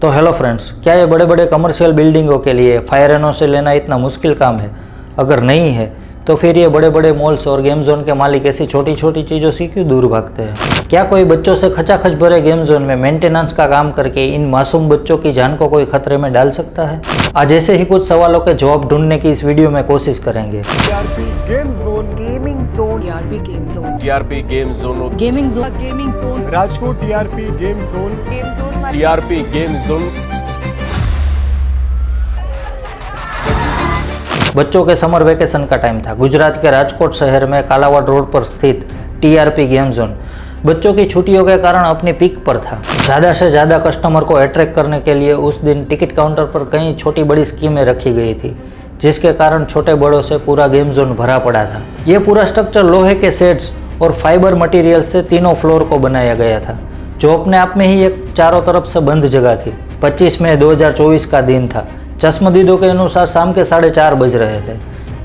तो hello friends, क्या ये बड़े बड़े कमर्शियल बिल्डिंगों के लिए फायर एनओसी लेना इतना मुश्किल काम है? अगर नहीं है तो फिर ये बड़े बड़े मॉल्स और गेम जोन के मालिक ऐसी छोटी छोटी चीज़ों से क्यों दूर भागते हैं? क्या कोई बच्चों से खचाखच भरे गेम जोन में मेंटेनेंस का काम करके इन मासूम बच्चों की जान को कोई खतरे में डाल सकता है? आज ऐसे ही कुछ सवालों के जवाब ढूंढने की इस वीडियो में कोशिश करेंगे। TRP game zone, gaming zone, TRP game zone, TRP game zone, gaming zone, gaming zone, Rajkot TRP game zone, game zone, TRP game zone. बच्चों के समर वेकेशन का टाइम था। गुजरात के राजकोट शहर में कालावाड़ रोड पर स्थित टीआरपी गेम जोन बच्चों की छुट्टियों के कारण अपनी पीक पर था। ज़्यादा से ज़्यादा कस्टमर को अट्रैक्ट करने के लिए उस दिन टिकट काउंटर पर कई छोटी बड़ी स्कीमें रखी गई थी, जिसके कारण छोटे बड़ों से पूरा गेम जोन भरा पड़ा था। ये पूरा स्ट्रक्चर लोहे के सेट्स और फाइबर मटेरियल से तीनों फ्लोर को बनाया गया था, जो अपने आप में ही एक चारों तरफ से बंद जगह थी। 25 मई 2024 का दिन था। चश्मदीदों के अनुसार शाम के 4:30 बज रहे थे।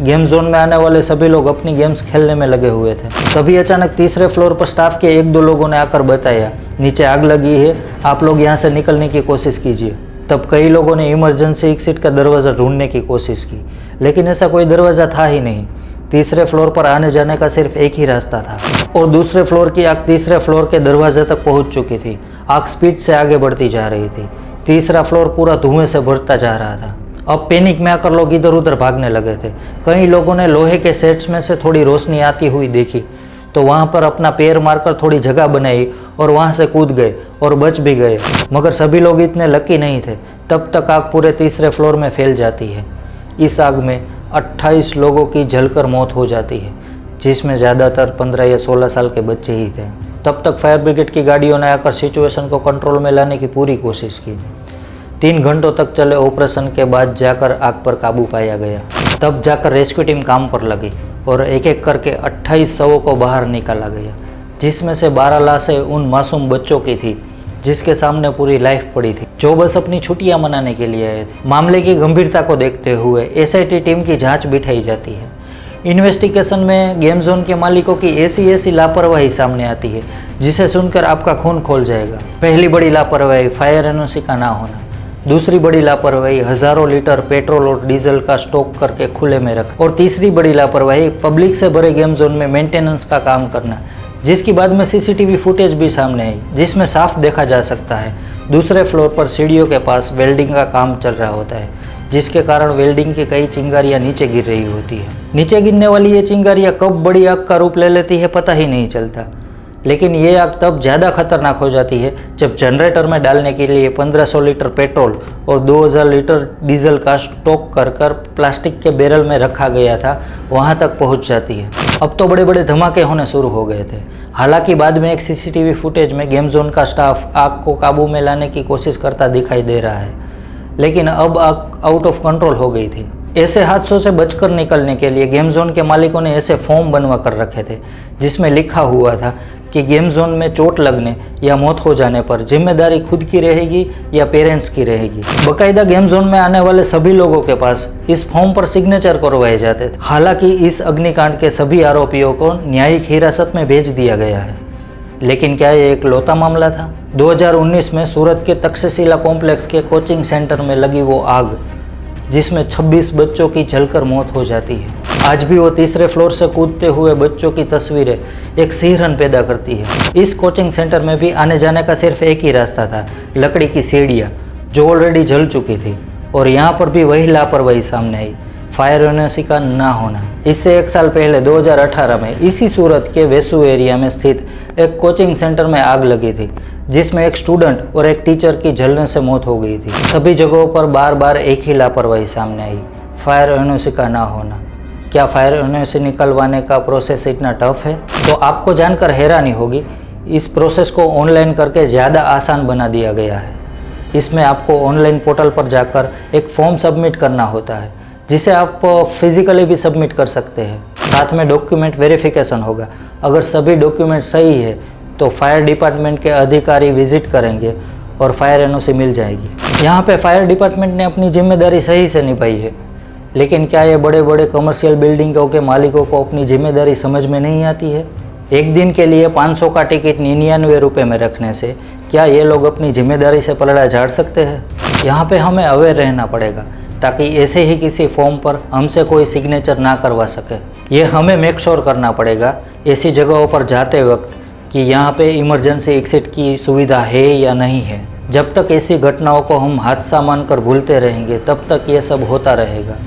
गेम जोन में आने वाले सभी लोग अपनी गेम्स खेलने में लगे हुए थे। तभी अचानक तीसरे फ्लोर पर स्टाफ के 1-2 लोगों ने आकर बताया, नीचे आग लगी है, आप लोग यहाँ से निकलने की कोशिश कीजिए। तब कई लोगों ने इमरजेंसी एग्जिट का दरवाज़ा ढूंढने की कोशिश की, लेकिन ऐसा कोई दरवाज़ा था ही नहीं। तीसरे फ्लोर पर आने जाने का सिर्फ एक ही रास्ता था और दूसरे फ्लोर की आग तीसरे फ्लोर के दरवाजे तक पहुँच चुकी थी। आग स्पीड से आगे बढ़ती जा रही थी। तीसरा फ्लोर पूरा धुएं से भरता जा रहा था। अब पैनिक में आकर लोग इधर उधर भागने लगे थे। कई लोगों ने लोहे के सेट्स में से थोड़ी रोशनी आती हुई देखी तो वहां पर अपना पैर मारकर थोड़ी जगह बनाई और वहां से कूद गए और बच भी गए। मगर सभी लोग इतने लकी नहीं थे। तब तक आग पूरे तीसरे फ्लोर में फैल जाती है। इस आग में 28 लोगों की जलकर मौत हो जाती है, जिसमें ज़्यादातर 15 या 16 साल के बच्चे ही थे। तब तक फायर ब्रिगेड की गाड़ियों ने आकर सिचुएशन को कंट्रोल में लाने की पूरी कोशिश की। 3 घंटों तक चले ऑपरेशन के बाद जाकर आग पर काबू पाया गया। तब जाकर रेस्क्यू टीम काम पर लगी और एक एक करके 28 शवों को बाहर निकाला गया, जिसमें से 12 लाशें उन मासूम बच्चों की थी जिसके सामने पूरी लाइफ पड़ी थी, जो बस अपनी छुट्टियां मनाने के लिए आए थे। मामले की गंभीरता को देखते हुए एसआईटी टीम की जांच बिठाई जाती है। इन्वेस्टिगेशन में गेम जोन के मालिकों की ऐसी लापरवाही सामने आती है जिसे सुनकर आपका खून खोल जाएगा। पहली बड़ी लापरवाही फायर एनओसी का ना होना। दूसरी बड़ी लापरवाही हजारों लीटर पेट्रोल और डीजल का स्टॉक करके खुले में रखा। और तीसरी बड़ी लापरवाही पब्लिक से भरे गेम जोन में मेंटेनेंस का काम करना, जिसकी बाद में सीसीटीवी फुटेज भी सामने आई, जिसमें साफ देखा जा सकता है दूसरे फ्लोर पर सीढ़ियों के पास वेल्डिंग का काम चल रहा होता है, जिसके कारण वेल्डिंग की कई चिंगारियां नीचे गिर रही होती है। नीचे गिरने वाली ये चिंगारियां कब बड़ी आग का रूप ले लेती है पता ही नहीं चलता। लेकिन ये आग तब ज़्यादा खतरनाक हो जाती है जब जनरेटर में डालने के लिए 1500 लीटर पेट्रोल और 2000 लीटर डीजल का स्टॉक कर प्लास्टिक के बैरल में रखा गया था वहाँ तक पहुँच जाती है। अब तो बड़े बड़े धमाके होने शुरू हो गए थे। हालांकि बाद में एक सीसीटीवी फुटेज में गेम जोन का स्टाफ आग को काबू में लाने की कोशिश करता दिखाई दे रहा है, लेकिन अब आग आउट ऑफ कंट्रोल हो गई थी। ऐसे हादसों से बचकर निकलने के लिए गेम जोन के मालिकों ने ऐसे फॉर्म बनवा कर रखे थे, जिसमें लिखा हुआ था कि गेम जोन में चोट लगने या मौत हो जाने पर जिम्मेदारी खुद की रहेगी या पेरेंट्स की रहेगी। बाकायदा गेम जोन में आने वाले सभी लोगों के पास इस फॉर्म पर सिग्नेचर करवाए जाते थे। हालांकि इस अग्निकांड के सभी आरोपियों को न्यायिक हिरासत में भेज दिया गया है, लेकिन क्या ये एक लौता मामला था? 2019 में सूरत के तक्षशिला कॉम्प्लेक्स के कोचिंग सेंटर में लगी वो आग, जिसमें 26 बच्चों की जलकर मौत हो जाती है। आज भी वो तीसरे फ्लोर से कूदते हुए बच्चों की तस्वीरें एक सिहरन पैदा करती है। इस कोचिंग सेंटर में भी आने जाने का सिर्फ एक ही रास्ता था, लकड़ी की सीढ़ियाँ जो ऑलरेडी जल चुकी थी। और यहाँ पर भी वही लापरवाही सामने आई, फायर एनओसी का ना होना। इससे 1 साल पहले 2018 में इसी सूरत के वेसू एरिया में स्थित एक कोचिंग सेंटर में आग लगी थी, जिसमें एक स्टूडेंट और एक टीचर की जलने से मौत हो गई थी। सभी जगहों पर बार बार एक ही लापरवाही सामने आई, फायर एनओसी का ना होना। क्या फायर एनओसी निकलवाने का प्रोसेस इतना टफ है? तो आपको जानकर हैरानी होगी, इस प्रोसेस को ऑनलाइन करके ज़्यादा आसान बना दिया गया है। इसमें आपको ऑनलाइन पोर्टल पर जाकर एक फॉर्म सबमिट करना होता है, जिसे आप फिजिकली भी सबमिट कर सकते हैं। साथ में डॉक्यूमेंट वेरिफिकेशन होगा। अगर सभी डॉक्यूमेंट सही है तो फायर डिपार्टमेंट के अधिकारी विजिट करेंगे और फायर एनओसी मिल जाएगी। यहाँ पे फायर डिपार्टमेंट ने अपनी जिम्मेदारी सही से निभाई है, लेकिन क्या ये बड़े बड़े कमर्शियल बिल्डिंगों के मालिकों को अपनी जिम्मेदारी समझ में नहीं आती है? एक दिन के लिए 500 का टिकट 99 रुपये में रखने से क्या ये लोग अपनी जिम्मेदारी से पलड़ा झाड़ सकते हैं? यहाँ पे हमें अवेयर रहना पड़ेगा ताकि ऐसे ही किसी फॉर्म पर हमसे कोई सिग्नेचर ना करवा सके। ये हमें मेक श्योर करना पड़ेगा ऐसी जगहों पर जाते वक्त कि यहाँ पे इमरजेंसी एग्जिट की सुविधा है या नहीं है। जब तक ऐसी घटनाओं को हम हादसा मानकर भूलते रहेंगे तब तक ये सब होता रहेगा।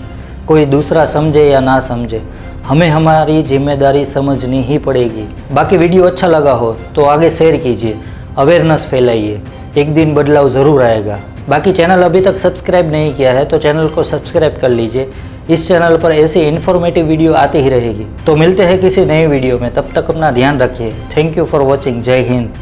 कोई दूसरा समझे या ना समझे, हमें हमारी जिम्मेदारी समझनी ही पड़ेगी। बाकी वीडियो अच्छा लगा हो तो आगे शेयर कीजिए, अवेयरनेस फैलाइए, एक दिन बदलाव ज़रूर आएगा। बाकी चैनल अभी तक सब्सक्राइब नहीं किया है तो चैनल को सब्सक्राइब कर लीजिए। इस चैनल पर ऐसी इन्फॉर्मेटिव वीडियो आती ही रहेगी। तो मिलते हैं किसी नए वीडियो में, तब तक अपना ध्यान रखिए। Thank you for watching. जय हिंद।